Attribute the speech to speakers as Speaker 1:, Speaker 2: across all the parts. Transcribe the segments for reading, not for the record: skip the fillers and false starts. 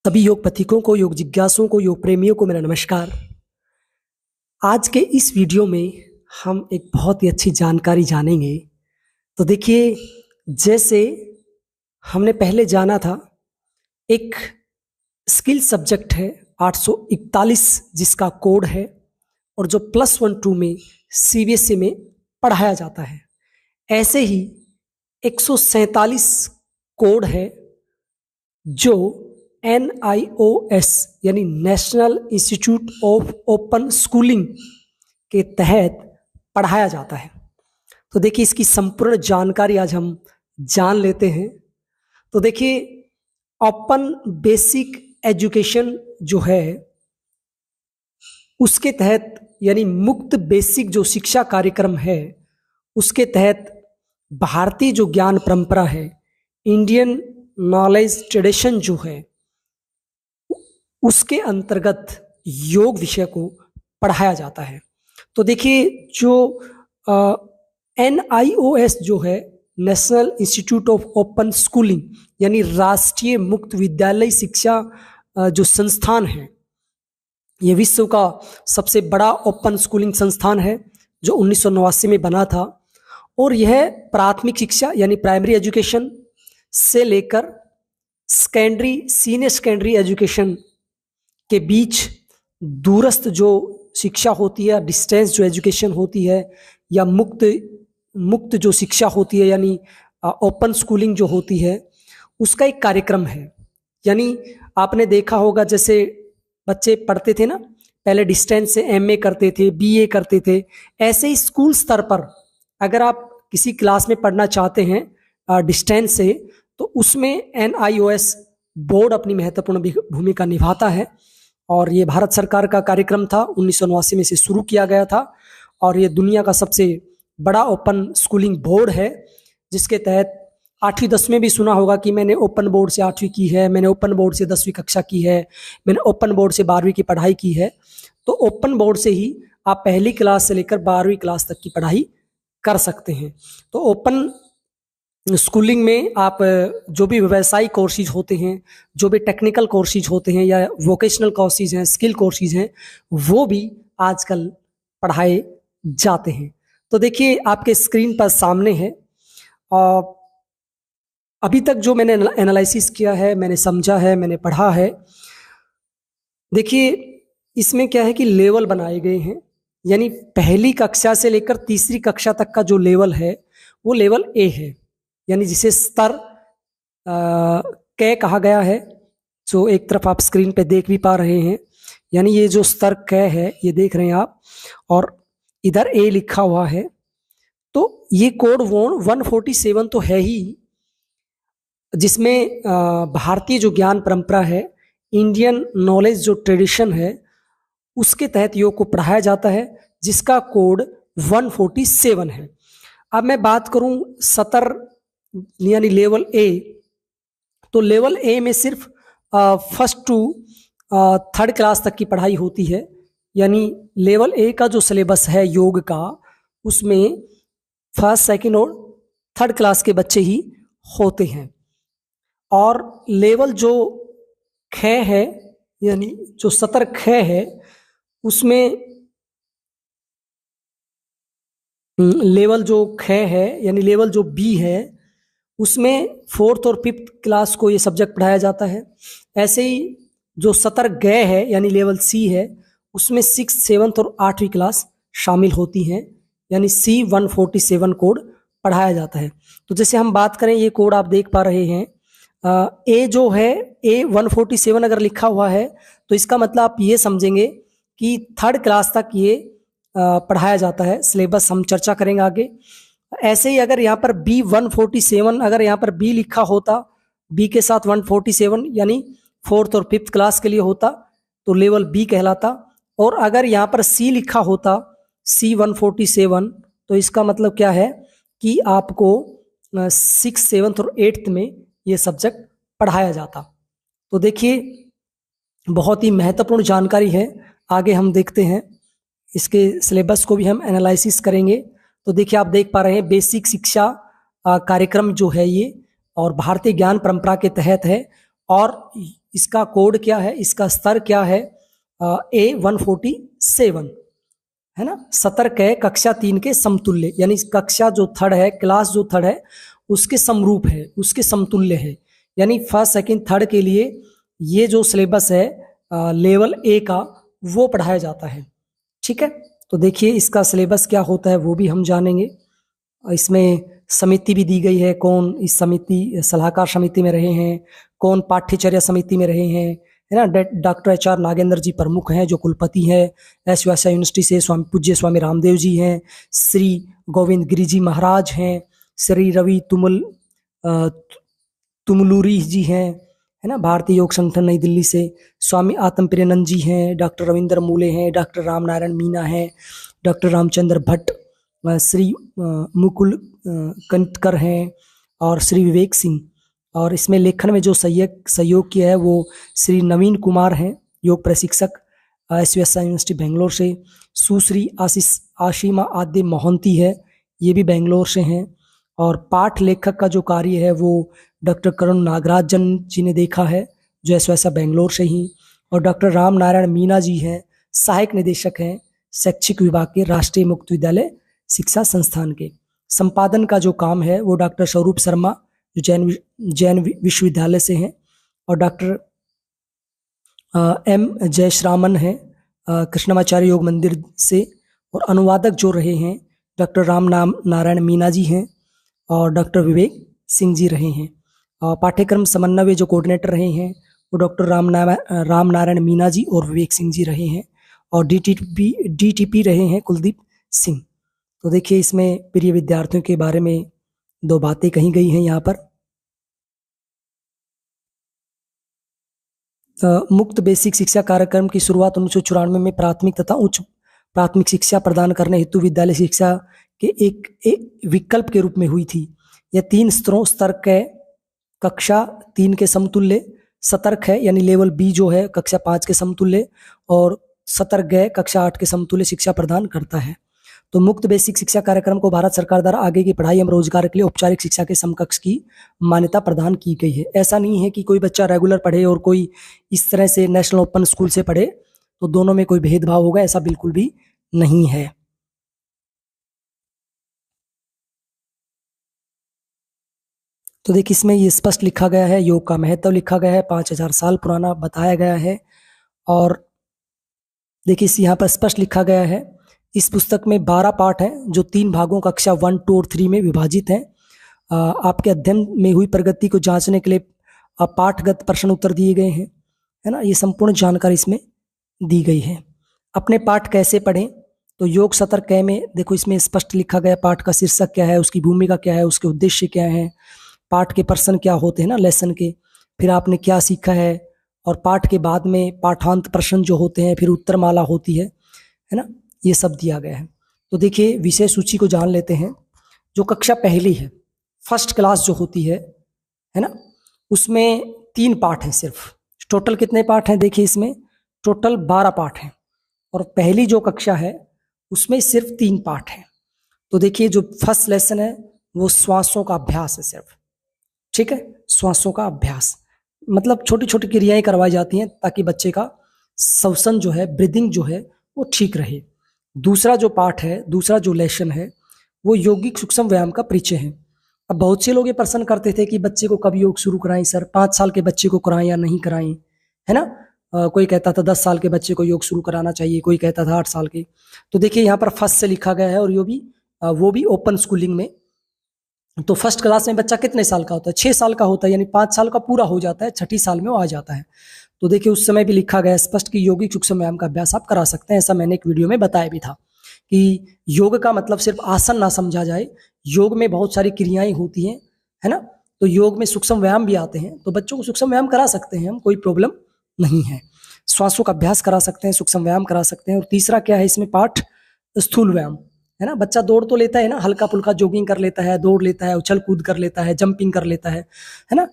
Speaker 1: सभी योग पथिकों को, योग जिज्ञासुओं को, योग प्रेमियों को मेरा नमस्कार। आज के इस वीडियो में हम एक बहुत ही अच्छी जानकारी जानेंगे। तो देखिए, जैसे हमने पहले जाना था, एक स्किल सब्जेक्ट है 841 जिसका कोड है और जो +1 2 में सीबीएसई में पढ़ाया जाता है। ऐसे ही 147 कोड है जो NIOS यानी national institute of open schooling के तहत पढ़ाया जाता है। तो देखिए, इसकी संपूर्ण जानकारी आज हम जान लेते हैं। तो देखिए, ओपन बेसिक एजुकेशन जो है उसके तहत यानी मुक्त बेसिक जो शिक्षा कार्यक्रम है उसके तहत भारतीय जो ज्ञान परंपरा है, इंडियन नॉलेज ट्रेडिशन जो है, उसके अंतर्गत योग विषय को पढ़ाया जाता है। तो देखिए, जो NIOS जो है national institute of open schooling यानी राष्ट्रीय मुक्त विद्यालय शिक्षा जो संस्थान है, ये विश्व का सबसे बड़ा ओपन स्कूलिंग संस्थान है जो 1989 में बना था। और यह प्राथमिक शिक्षा यानी प्राइमरी एजुकेशन से लेकर सेकेंडरी, सीनियर सेकेंडरी एजुकेशन के बीच दूरस्थ जो शिक्षा होती है, डिस्टेंस जो एजुकेशन होती है, या मुक्त जो शिक्षा होती है यानी ओपन स्कूलिंग जो होती है, उसका एक कार्यक्रम है। यानी आपने देखा होगा, जैसे बच्चे पढ़ते थे ना, पहले डिस्टेंस से MA करते थे, BA करते थे, ऐसे ही स्कूल स्तर पर अगर आप किसी क्लास में पढ़ना चाहते हैं डिस्टेंस से, तो उसमें NIOS बोर्ड अपनी महत्वपूर्ण भूमिका निभाता है। और ये भारत सरकार का कार्यक्रम था, 1989 में से शुरू किया गया था और ये दुनिया का सबसे बड़ा ओपन स्कूलिंग बोर्ड है, जिसके तहत 8वीं 10वीं भी सुना होगा कि मैंने ओपन बोर्ड से 8वीं की है, मैंने ओपन बोर्ड से 10वीं कक्षा की है, मैंने ओपन बोर्ड से 12वीं की पढ़ाई की है। तो ओपन बोर्ड से ही आप पहली क्लास से लेकर 12वीं क्लास तक की पढ़ाई कर सकते हैं। तो ओपन स्कूलिंग में आप जो भी व्यवसायिक कोर्सेज होते हैं, जो भी टेक्निकल कोर्सेज होते हैं या वोकेशनल कोर्सेज हैं, स्किल कोर्सेज हैं, वो भी आजकल पढ़ाए जाते हैं। तो देखिए, आपके स्क्रीन पर सामने है। अभी तक जो मैंने एनालिसिस किया है, मैंने समझा है, मैंने पढ़ा है। देखिए, इसमें क्या है कि लेवल बनाए गए हैं, यानी पहली कक्षा से लेकर तीसरी कक्षा तक का जो लेवल है वो लेवल A है, यानी जिसे स्तर क कहा गया है, जो एक तरफ आप स्क्रीन पे देख भी पा रहे हैं। यानी ये जो स्तर क है, ये देख रहे हैं आप, और इधर A लिखा हुआ है। तो ये कोड 147 तो है ही, जिसमें भारतीय जो ज्ञान परंपरा है, इंडियन नॉलेज जो ट्रेडिशन है, उसके तहत योग को पढ़ाया जाता है, जिसका कोड 147 है। अब मैं बात करूं सतर यानी लेवल A, तो लेवल A में सिर्फ फर्स्ट टू थर्ड क्लास तक की पढ़ाई होती है। यानी लेवल A का जो सिलेबस है योग का, उसमें फर्स्ट, सेकंड और थर्ड क्लास के बच्चे ही होते हैं। और लेवल जो ख है यानी जो सतर ख है, उसमें लेवल जो ख है यानी लेवल जो B है, उसमें 4th और 5th क्लास को ये सब्जेक्ट पढ़ाया जाता है। ऐसे ही जो सतर ग है यानी लेवल C है, उसमें 6th 7th और 8वीं क्लास शामिल होती हैं, यानी C147 कोड पढ़ाया जाता है। तो जैसे हम बात करें, ये कोड आप देख पा रहे हैं, A जो है A147 अगर लिखा हुआ है, तो इसका मतलब आप ये समझेंगे कि थर्ड क्लास तक ये पढ़ाया जाता है। सिलेबस हम चर्चा करेंगे आगे। ऐसे ही अगर यहाँ पर B147 अगर यहाँ पर B लिखा होता, B के साथ 147 यानी 4th और 5th क्लास के लिए होता, तो लेवल B कहलाता। और अगर यहाँ पर C लिखा होता, C147, तो इसका मतलब क्या है कि आपको 6th 7th और 8th में ये सब्जेक्ट पढ़ाया जाता। तो देखिए, बहुत ही महत्वपूर्ण जानकारी है। आगे हम देखते हैं, इसके सिलेबस को भी हम एनालिसिस करेंगे। तो देखिए, आप देख पा रहे हैं बेसिक शिक्षा कार्यक्रम जो है ये, और भारतीय ज्ञान परंपरा के तहत है, और इसका कोड क्या है, इसका स्तर क्या है, A147 है ना। सतर्क है, कक्षा 3 के समतुल्य, यानी कक्षा जो थर्ड है, क्लास जो थर्ड है उसके समरूप है, उसके समतुल्य है। यानी फर्स्ट सेकंड थर्ड के लिए ये जो सिलेबस है लेवल ए का वो पढ़ाया जाता है। ठीक है, तो देखिए इसका सिलेबस क्या होता है वो भी हम जानेंगे। इसमें समिति भी दी गई है, कौन इस समिति सलाहकार समिति में रहे हैं, कौन पाठ्यचर्या समिति में रहे हैं, है ना। Doctor HR. नागेंद्र जी प्रमुख हैं जो कुलपति हैं। एस यूनिवर्सिटी से पूज्य स्वामी रामदेव जी हैं, श्री गोविंद गिरी जी महाराज हैं, श्री रवि तुमलूरी जी हैं, है ना। भारतीय योग संगठन नई दिल्ली से स्वामी आत्म प्रियानंद जी हैं, डॉक्टर रविंद्र मूले हैं, डॉक्टर राम नारायण मीना हैं, डॉक्टर रामचंद्र भट्ट, श्री मुकुल कंटकर हैं और श्री विवेक सिंह। और इसमें लेखन में जो सहयोग किया है वो श्री नवीन कुमार हैं, योग प्रशिक्षक, एस यूनिवर्सिटी बेंगलोर से। सुश्री आशीमा आद्य मोहंती है, ये भी बेंगलोर से हैं। और पाठ लेखक का जो कार्य है वो डॉक्टर करुण नागराजन जी ने देखा है, जो एस बेंगलोर से ही। और डॉक्टर राम नारायण मीना जी हैं, सहायक निदेशक हैं शैक्षिक विभाग के, राष्ट्रीय मुक्त विद्यालय शिक्षा संस्थान के। संपादन का जो काम है वो डॉक्टर स्वरूप शर्मा जो जैन विश्वविद्यालय से हैं, और डॉक्टर M जयश्रामन है कृष्णमाचार्य योग मंदिर से। और अनुवादक जो रहे हैं डॉक्टर नारायण मीना जी हैं और डॉक्टर विवेक सिंह जी रहे हैं। पाठ्यक्रम समन्वय जो कोऑर्डिनेटर रहे हैं वो डॉक्टर राम नारायण मीना जी और विवेक सिंह जी रहे हैं। और DTP रहे हैं कुलदीप सिंह। तो देखिए इसमें प्रिय विद्यार्थियों के बारे में दो बातें कही गई हैं यहाँ पर। मुक्त बेसिक शिक्षा कार्यक्रम की शुरुआत 1994 में प्राथमिक तथा उच्च प्राथमिक शिक्षा प्रदान करने हेतु विद्यालय शिक्षा के एक विकल्प के रूप में हुई थी। यह 3 स्तर के कक्षा 3 के समतुल्य, सतर्क है यानी लेवल बी जो है कक्षा 5 के समतुल्य, और सतर्क है कक्षा 8 के समतुल्य शिक्षा प्रदान करता है। तो मुक्त बेसिक शिक्षा कार्यक्रम को भारत सरकार द्वारा आगे की पढ़ाई एवं रोजगार के लिए औपचारिक शिक्षा के समकक्ष की मान्यता प्रदान की गई है। ऐसा नहीं है कि कोई बच्चा रेगुलर पढ़े और कोई इस तरह से नेशनल ओपन स्कूल से पढ़े तो दोनों में कोई भेदभाव होगा, ऐसा बिल्कुल भी नहीं है। तो देखिए इसमें ये स्पष्ट लिखा गया है, योग का महत्व लिखा गया है, 5000 साल पुराना बताया गया है। और देखिए यहाँ पर स्पष्ट लिखा गया है, इस पुस्तक में 12 पाठ हैं जो 3 भागों कक्षा 1, 2 और 3 में विभाजित हैं। आपके अध्ययन में हुई प्रगति को जांचने के लिए पाठगत प्रश्न उत्तर दिए गए हैं, है ना। ये संपूर्ण जानकारी इसमें दी गई है। अपने पाठ कैसे पढ़ें, तो योग सतर्क में देखो इसमें स्पष्ट लिखा गया पाठ का शीर्षक क्या है, उसकी भूमिका क्या है, उसके उद्देश्य क्या है, पाठ के प्रश्न क्या होते हैं ना लेसन के, फिर आपने क्या सीखा है, और पाठ के बाद में पाठांत प्रश्न जो होते हैं, फिर उत्तरमाला होती है ना, ये सब दिया गया है। तो देखिए विषय सूची को जान लेते हैं। जो कक्षा पहली है, फर्स्ट क्लास जो होती है ना, उसमें 3 पाठ हैं सिर्फ। टोटल कितने पाठ हैं, देखिए इसमें टोटल 12 पाठ हैं, और पहली जो कक्षा है उसमें सिर्फ 3 पाठ हैं। तो देखिए जो फर्स्ट लेसन है वो श्वासों का अभ्यास है सिर्फ, ठीक है। श्वासों का अभ्यास मतलब छोटी छोटी क्रियाएं करवाई जाती हैं ताकि बच्चे का श्वसन जो है, ब्रीदिंग जो है वो ठीक रहे। दूसरा जो पाठ है, दूसरा जो लेसन है वो यौगिक सूक्ष्म व्यायाम का परिचय है। अब बहुत से लोग ये प्रश्न करते थे कि बच्चे को कब योग शुरू कराएं सर, 5 साल के बच्चे को कराएं या नहीं कराएं, है ना। कोई कहता था 10 साल के बच्चे को योग शुरू कराना चाहिए, कोई कहता था 8 साल के। तो देखिए यहाँ पर फर्स्ट से लिखा गया है, और वो भी ओपन स्कूलिंग में। तो फर्स्ट क्लास में बच्चा कितने साल का होता है, 6 साल का होता है, यानी 5 साल का पूरा हो जाता है, 6ठी साल में वो आ जाता है। तो देखिए उस समय भी लिखा गया स्पष्ट कि यौगिक सूक्ष्म व्यायाम का अभ्यास आप करा सकते हैं। ऐसा मैंने एक वीडियो में बताया भी था कि योग का मतलब सिर्फ आसन ना समझा जाए, योग में बहुत सारी क्रियाएं होती हैं, है ना। तो योग में सूक्ष्म व्यायाम भी आते हैं, तो बच्चों को सूक्ष्म व्यायाम करा सकते हैं हम, कोई प्रॉब्लम नहीं है। श्वासों का अभ्यास करा सकते हैं, सूक्ष्म व्यायाम करा सकते हैं। और तीसरा क्या है इसमें पाठ, स्थूल व्यायाम, है ना। बच्चा दौड़ तो लेता है ना, हल्का फुल्का जॉगिंग कर लेता है, दौड़ लेता है, उछल कूद कर लेता है, जंपिंग कर लेता है ना।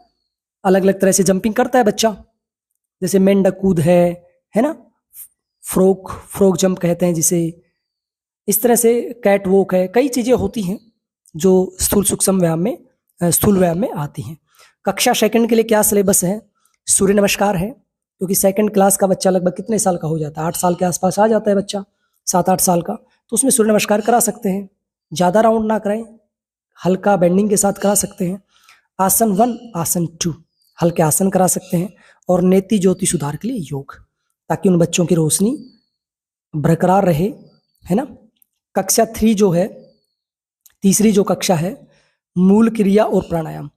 Speaker 1: अलग अलग तरह से जंपिंग करता है बच्चा, जैसे मेंढक कूद है ना, फ्रॉग जंप कहते हैं जिसे, इस तरह से कैट वॉक है, कई चीजें होती हैं जो स्थूल व्यायाम में आती हैं। कक्षा सेकंड के लिए क्या सिलेबस है, सूर्य नमस्कार है, क्योंकि सेकंड क्लास का बच्चा लगभग कितने साल का हो जाता है, 8 साल के आसपास आ जाता है बच्चा, 7-8 साल का, तो उसमें सूर्य नमस्कार करा सकते हैं। ज़्यादा राउंड ना कराएं, हल्का बेंडिंग के साथ करा सकते हैं। आसन 1, आसन 2 हल्के आसन करा सकते हैं। और नेति ज्योति सुधार के लिए योग, ताकि उन बच्चों की रोशनी बरकरार रहे, है ना। कक्षा 3 जो है, तीसरी जो कक्षा है, मूल क्रिया और प्राणायाम।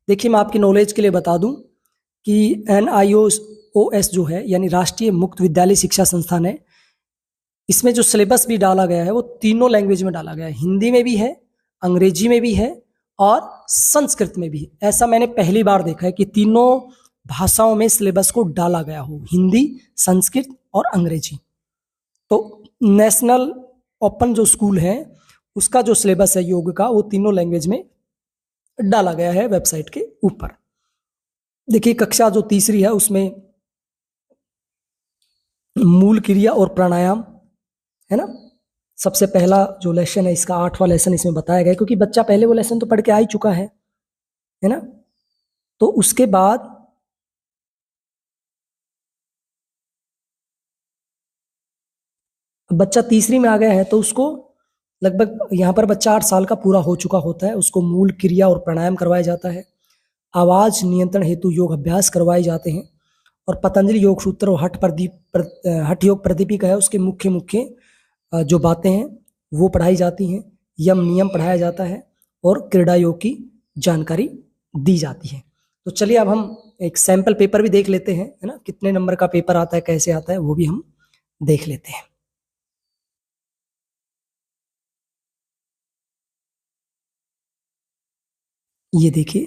Speaker 1: देखिए मैं आपकी नॉलेज के लिए बता दूं कि NIOS जो है, यानी राष्ट्रीय मुक्त विद्यालय शिक्षा संस्थान है, इसमें जो सिलेबस भी डाला गया है वो तीनों लैंग्वेज में डाला गया है, हिंदी में भी है, अंग्रेजी में भी है और संस्कृत में भी है। ऐसा मैंने पहली बार देखा है कि तीनों भाषाओं में सिलेबस को डाला गया हो, हिंदी, संस्कृत और अंग्रेजी। तो नेशनल ओपन जो स्कूल है उसका जो सिलेबस है योग का, वो तीनों लैंग्वेज में डाला गया है वेबसाइट के ऊपर। देखिए कक्षा जो तीसरी है उसमें मूल क्रिया और प्राणायाम है ना, सबसे पहला जो लेसन है इसका 8वां लेसन इसमें बताया गया है, क्योंकि बच्चा पहले वो लेसन तो पढ़ के आ ही चुका है ना। तो उसके बाद बच्चा तीसरी में आ गया है तो उसको लगभग यहाँ पर बच्चा 8 साल का पूरा हो चुका होता है, उसको मूल क्रिया और प्राणायाम करवाया जाता है। आवाज नियंत्रण हेतु योग अभ्यास करवाए जाते हैं। और पतंजलि योग सूत्र और हठ योग प्रदीपिका है, उसके मुख्य मुख्य जो बातें हैं वो पढ़ाई जाती हैं। यम नियम पढ़ाया जाता है और क्रीड़ा योग की जानकारी दी जाती है। तो चलिए अब हम एक सैंपल पेपर भी देख लेते हैं, है ना, कितने नंबर का पेपर आता है, कैसे आता है, वो भी हम देख लेते हैं। ये देखिए,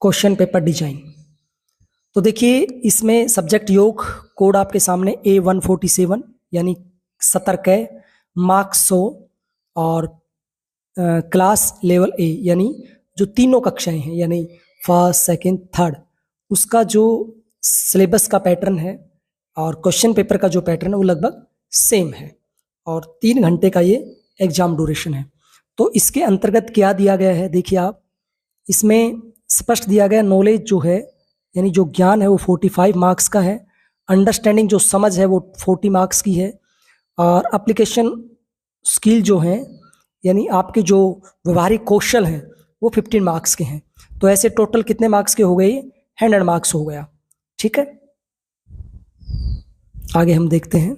Speaker 1: क्वेश्चन पेपर डिजाइन। तो देखिए इसमें सब्जेक्ट योग, कोड आपके सामने A147 यानी 70 मार्क्स 100, और क्लास लेवल A यानी जो तीनों कक्षाएं हैं, यानी फर्स्ट सेकंड थर्ड, उसका जो सिलेबस का पैटर्न है और क्वेश्चन पेपर का जो पैटर्न है वो लगभग सेम है। और 3 घंटे का ये एग्जाम ड्यूरेशन है। तो इसके अंतर्गत क्या दिया गया है, देखिए आप, इसमें स्पष्ट दिया गया नॉलेज जो है, यानी जो ज्ञान है वो 45 मार्क्स का है। अंडरस्टैंडिंग जो समझ है वो 40 मार्क्स की है। और एप्लीकेशन स्किल जो है, यानी आपके जो व्यवहारिक कौशल हैं वो 15 मार्क्स के हैं। तो ऐसे टोटल कितने मार्क्स के हो गए, 100 मार्क्स हो गया। ठीक है, आगे हम देखते हैं।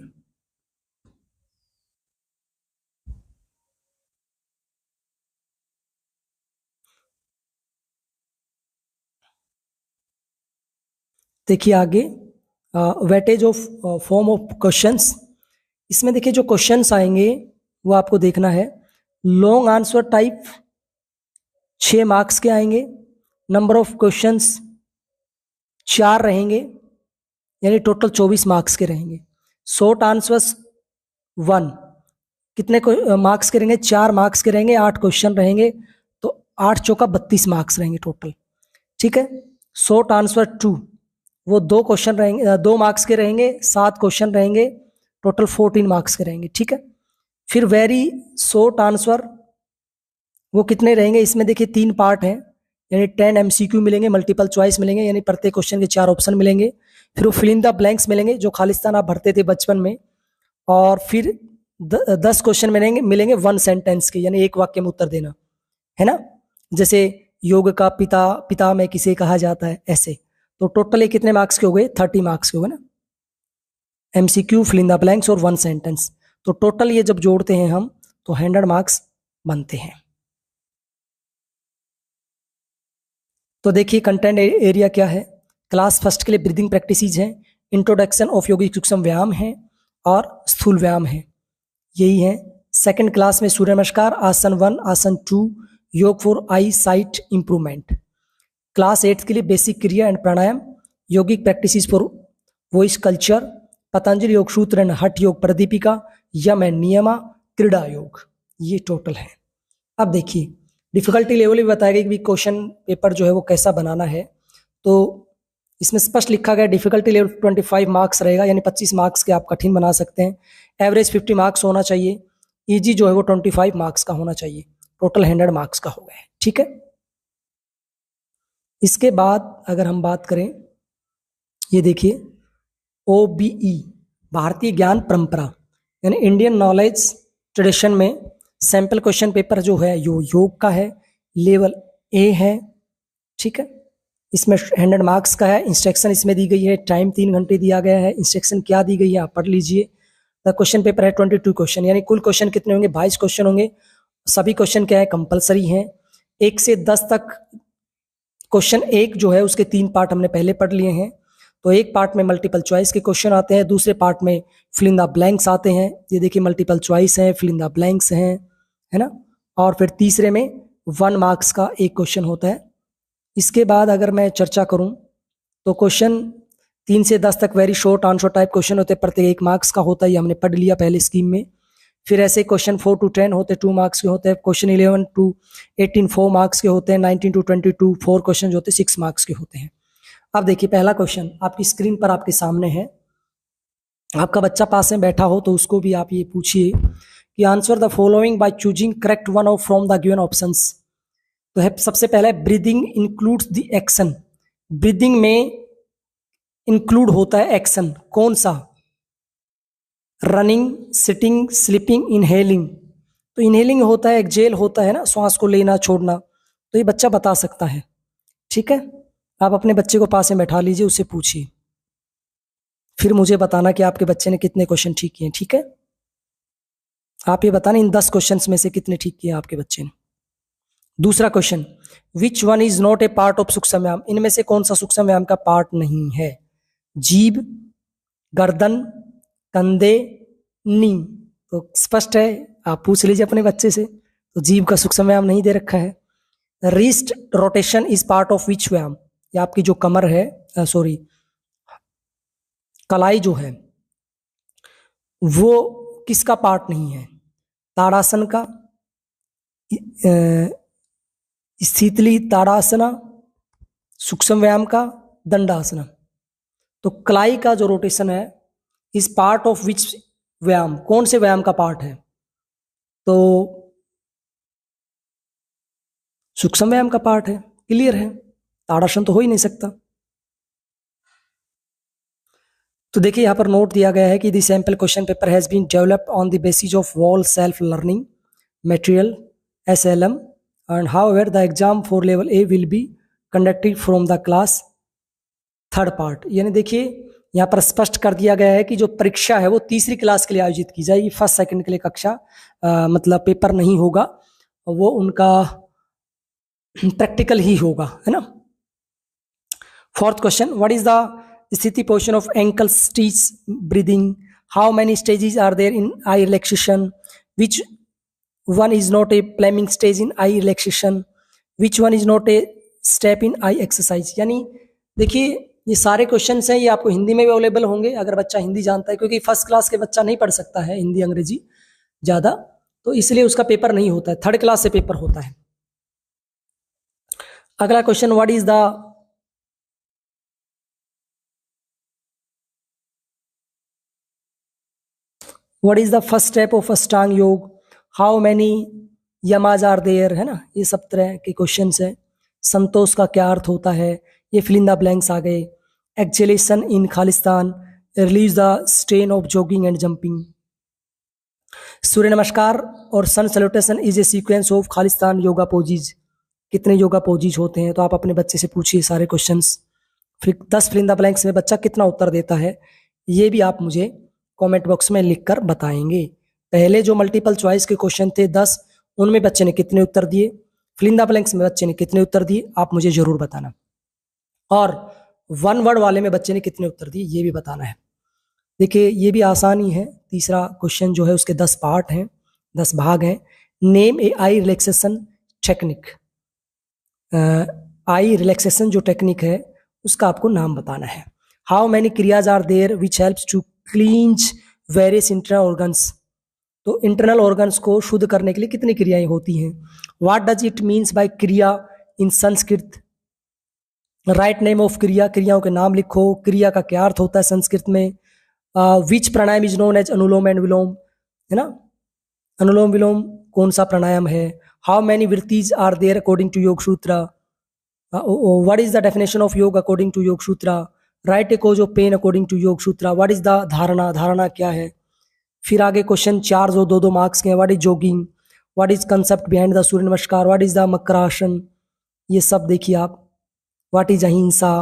Speaker 1: देखिए आगे weightage of form of questions. इसमें देखिए जो क्वेश्चंस आएंगे वो आपको देखना है। लॉन्ग आंसर टाइप 6 मार्क्स के आएंगे। नंबर ऑफ क्वेश्चंस 4 रहेंगे, यानी टोटल 24 मार्क्स के रहेंगे। शॉर्ट आंसर्स 1 कितने मार्क्स के रहेंगे, 4 मार्क्स के रहेंगे, 8 क्वेश्चन रहेंगे, तो 8 चौका 32 मार्क्स रहेंगे टोटल। ठीक है। शॉर्ट आंसर 2 वो 2 क्वेश्चन रहेंगे, 2 मार्क्स के रहेंगे, 7 क्वेश्चन रहेंगे, टोटल 14 मार्क्स के रहेंगे। ठीक है। फिर वेरी शॉर्ट आंसर वो कितने रहेंगे, इसमें देखिए 3 पार्ट हैं, यानी 10 MCQ मिलेंगे, मल्टीपल चॉइस मिलेंगे, यानी प्रत्येक क्वेश्चन के 4 ऑप्शन मिलेंगे। फिर वो फिल इन द ब्लैंक्स मिलेंगे, जो खालिस्तान आप भरते थे बचपन में। और फिर 10 क्वेश्चन मिलेंगे 1 सेंटेंस के, यानी एक वाक्य में उत्तर देना, है ना। जैसे योग का पिता में किसे कहा जाता है, ऐसे। तो टोटल ये कितने मार्क्स के हो गए, 30 मार्क्स के हो गए ना। MCQ, fill in the blanks और 1 सेंटेंस, तो टोटल ये जब जोड़ते हैं हम तो 100 मार्क्स बनते हैं। तो देखिए कंटेंट एरिया क्या है। क्लास फर्स्ट के लिए ब्रीदिंग प्रैक्टिसेस हैं, इंट्रोडक्शन ऑफ योगिक सूक्ष्म व्यायाम है और स्थूल व्यायाम है, यही है। सेकंड क्लास में सूर्य नमस्कार, आसन 1, आसन 2, योग for I site improvement. Class 8 के लिए बेसिक क्रिया and pranayama, yogic practices for voice culture, Patanjali योग सूत्र एंड हठ योग प्रदीपिका, यम एंड नियमा, क्रीड़ा योग, ये टोटल है। अब देखिए डिफिकल्टी लेवल भी बताया गया कि क्वेश्चन पेपर जो है वो कैसा बनाना है। तो इसमें स्पष्ट लिखा गया डिफिकल्टी लेवल 25 मार्क्स रहेगा, यानी 25 मार्क्स के आप कठिन बना सकते हैं। एवरेज 50 मार्क्स होना चाहिए। इजी जो है वो 25 मार्क्स का होना चाहिए। टोटल 100 मार्क्स का हो गया। ठीक है, इसके बाद अगर हम बात करें, ये देखिए OBE भारतीय ज्ञान परंपरा यानी इंडियन नॉलेज ट्रेडिशन में सैंपल क्वेश्चन पेपर जो है योग का है, लेवल A है। ठीक है, इसमें 100 मार्क्स का है। इंस्ट्रक्शन इसमें दी गई है, टाइम 3 घंटे दिया गया है। इंस्ट्रक्शन क्या दी गई है आप पढ़ लीजिए। द क्वेश्चन पेपर है 22 क्वेश्चन, यानी कुल क्वेश्चन कितने होंगे? 22 क्वेश्चन होंगे। सभी क्वेश्चन क्या है? कंपलसरी हैं। 1 से 10 तक क्वेश्चन 1 जो है उसके 3 पार्ट हमने पहले पढ़ लिए हैं। तो एक पार्ट में मल्टीपल चॉइस के क्वेश्चन आते हैं, दूसरे पार्ट में फिल इन द ब्लैंक्स आते हैं। ये देखिए मल्टीपल चॉइस है, फिल इन द ब्लैंक्स हैं, है ना। और फिर तीसरे में 1 मार्क्स का एक क्वेश्चन होता है। इसके बाद अगर मैं चर्चा करूं तो क्वेश्चन 3 से 10 तक very short answer type question होते हैं, प्रत्येक 1 मार्क्स का होता है, ये हमने पढ़ लिया पहले स्कीम में। फिर ऐसे क्वेश्चन 4 to 10 होते हैं, 2 मार्क्स के होते हैं। क्वेश्चन 11 to 18 4 मार्क्स के होते हैं। 19 to 22 4 क्वेश्चन जो होते हैं 6 मार्क्स के होते हैं। अब देखिए पहला क्वेश्चन आपकी स्क्रीन पर आपके सामने है। आपका बच्चा पास में बैठा हो तो उसको भी आप ये पूछिए कि answer the following by choosing correct one of from the given options. तो है सबसे पहले breathing includes the action. Breathing में इंक्लूड होता है एक्शन, कौन सा? Running, sitting, sleeping, inhaling. तो इनहेलिंग होता है, एक्जेल होता है ना, श्वास को लेना छोड़ना। तो ये बच्चा बता सकता है। ठीक है, आप अपने बच्चे को पास में बैठा लीजिए, उससे पूछिए, फिर मुझे बताना कि आपके बच्चे ने कितने क्वेश्चन ठीक किए। ठीक है, आप ये बताना इन 10 क्वेश्चंस में से कितने ठीक किए आपके बच्चे ने। दूसरा question, which one is not a part of सूक्ष्म व्यायाम। इनमें से कौन सा सूक्ष्म व्यायाम का पार्ट नहीं है? जीभ, गर्दन, कंधे, नी। तो स्पष्ट है, आप पूछ लीजिए अपने बच्चे से। तो जीभ का सूक्ष्म व्यायाम नहीं दे रखा है। Wrist rotation is part of which व्यायाम। या आपकी जो कमर है, सॉरी कलाई जो है वो किसका पार्ट नहीं है? ताड़ासन का, स्थितली ताड़ासना, सूक्ष्म व्यायाम का, दंडासना। तो कलाई का जो रोटेशन है इस पार्ट ऑफ विच व्यायाम, कौन से व्यायाम का पार्ट है? तो सूक्ष्म व्यायाम का पार्ट है, क्लियर है। ताड़ासन तो हो ही नहीं सकता। तो देखिए यहाँ पर नोट दिया गया है कि the sample question paper has been developed on the basis of wall self learning material SLM and however the exam for level A will be conducted from the class third part. यानी देखिए यहाँ पर स्पष्ट कर दिया गया है कि जो परीक्षा है वो तीसरी क्लास के लिए आयोजित की जाएगी, फर्स्ट सेकंड के लिए कक्षा मतलब पेपर नहीं होगा, वो उनका प्रैक्टिकल ही होगा, है ना। Fourth question, what is the स्थिति position of ankle stretch breathing, how many stages are there in eye relaxation, which one is not a planning stage in eye relaxation, which one is not a step in eye exercise। यानी देखिए ये सारे questions हैं, ये आपको हिंदी में भी available होंगे अगर बच्चा हिंदी जानता है, क्योंकि फर्स्ट क्लास के बच्चा नहीं पढ़ सकता है हिंदी अंग्रेजी ज़्यादा, तो इसलिए उसका पेपर नहीं होता है, थर्ड क्लास से पेपर होता है। अगला question, what is the first step of अष्टांग योग, how many Yama's are there, है ना। ये सब तरह के क्वेश्चंस है। संतोष का क्या अर्थ होता है, ये फिल इन द ब्लैंक्स आ गए। एक्जेलेशन इन खालिस्तान, release the strain of jogging and jumping. Surya Namaskar और sun salutation is a sequence of खालिस्तान योगा पोजीज। कितने योगा पोजीज होते हैं? तो आप अपने बच्चे से पूछिए सारे क्वेश्चंस। फिर 10 फिल इन द ब्लैंक्स में बच्चा कितना उत्तर देता है, ये भी आप मुझे कमेंट बॉक्स में लिखकर बताएंगे। पहले जो मल्टीपल चॉइस के क्वेश्चन थे 10, उनमें बच्चे ने कितने उत्तर दिए, फिल इन द ब्लैंक्स में बच्चे ने कितने उत्तर दिए, आप मुझे जरूर बताना। और 1 वर्ड वाले में बच्चे ने कितने उत्तर दिए, ये भी बताना है। देखिए ये भी आसानी है। तीसरा क्वेश्चन जो है उसके 10 पार्ट हैं, 10 भाग हैं। Name a eye relaxation technique. Eye relaxation जो टेक्निक है उसका आपको नाम बताना है। How many kriyas are there which helps to cleanse various internal organs. तो इंटरनल ऑर्गन्स को शुद्ध करने के लिए कितनी क्रियाएं होती हैं। What does it means by kriya in Sanskrit. Write name of kriya, क्रियाओं के नाम लिखो। क्रिया का क्या अर्थ होता है संस्कृत में। Which pranayama is known as anulom and vilom, है ना। अनुलोम विलोम कौन सा प्राणायाम है। How many vrittis are there according to Yoga Sutra? What is the definition of yoga according to Yoga Sutra? Write a cause of pain according to Yoga Sutra. What is the धारणा? धारणा क्या है? फिर आगे क्वेश्चन 4 जो 2-2 मार्क्स के हैं. What is jogging? What is concept behind the Surya Namaskar? What is the Makarasana? ये सब देखिए आप. What is ahimsa?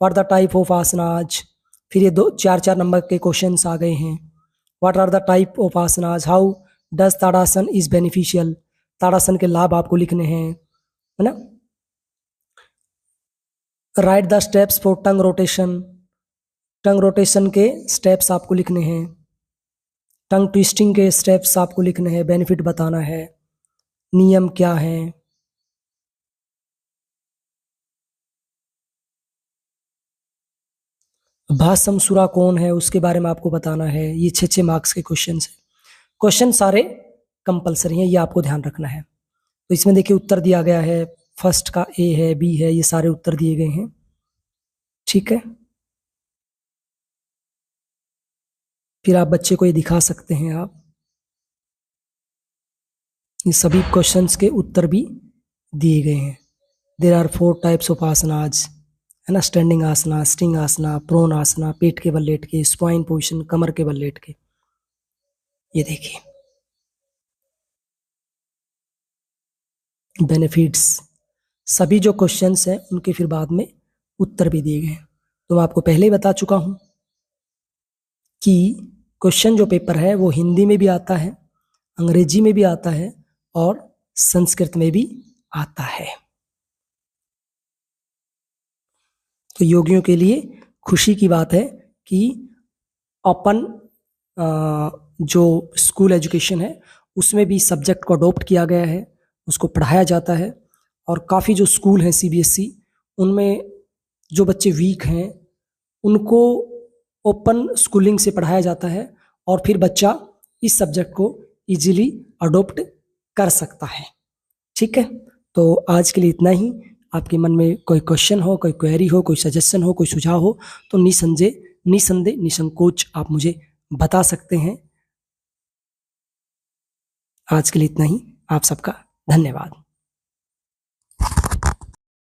Speaker 1: What the type of asanas? फिर ये 4-4 नंबर के क्वेश्चन आ गए हैं. What are the type of asanas? How does Tadasana is beneficial? Tadasana के लाभ आपको लिखने हैं, है ना. Write the steps for tongue rotation. Tongue rotation के स्टेप्स आपको लिखने हैं. टंग ट्विस्टिंग के स्टेप्स आपको लिखने हैं. बेनिफिट बताना है. नियम क्या है? भाषम सुरा कौन है, उसके बारे में आपको बताना है. ये 6-6 मार्क्स के क्वेश्चन है. क्वेश्चन सारे कंपलसरी हैं, ये आपको ध्यान रखना है. तो इसमें देखिए उत्तर दिया गया है. फर्स्ट का ए है, बी है, ये सारे उत्तर दिए गए हैं. ठीक है. फिर आप बच्चे को ये दिखा सकते हैं. आप ये सभी क्वेश्चंस के उत्तर भी दिए गए हैं. There are 4 types of asanas, है ना. Standing asana, sitting asana, prone asana, पेट के बल लेट के, स्पाइन पोजिशन, कमर के बल लेट के. ये देखिए बेनिफिट्स. सभी जो क्वेश्चंस हैं उनके फिर बाद में उत्तर भी दिए गए हैं. तो मैं आपको पहले ही बता चुका हूं कि क्वेश्चन जो पेपर है वो हिंदी में भी आता है, अंग्रेजी में भी आता है और संस्कृत में भी आता है. तो योगियों के लिए खुशी की बात है कि ओपन जो स्कूल एजुकेशन है उसमें भी सब्जेक्ट को अडॉप्ट किया गया है, उसको पढ़ाया जाता है. और काफ़ी जो स्कूल हैं सीबीएसई, उनमें जो बच्चे वीक हैं उनको ओपन स्कूलिंग से पढ़ाया जाता है और फिर बच्चा इस सब्जेक्ट को इजीली अडॉप्ट कर सकता है. ठीक है. तो आज के लिए इतना ही. आपके मन में कोई क्वेश्चन हो, कोई क्वेरी हो, कोई सजेशन हो, कोई सुझाव हो तो निसंदेह निसंकोच आप मुझे बता सकते हैं. आज के लिए इतना ही. आप सबका धन्यवाद.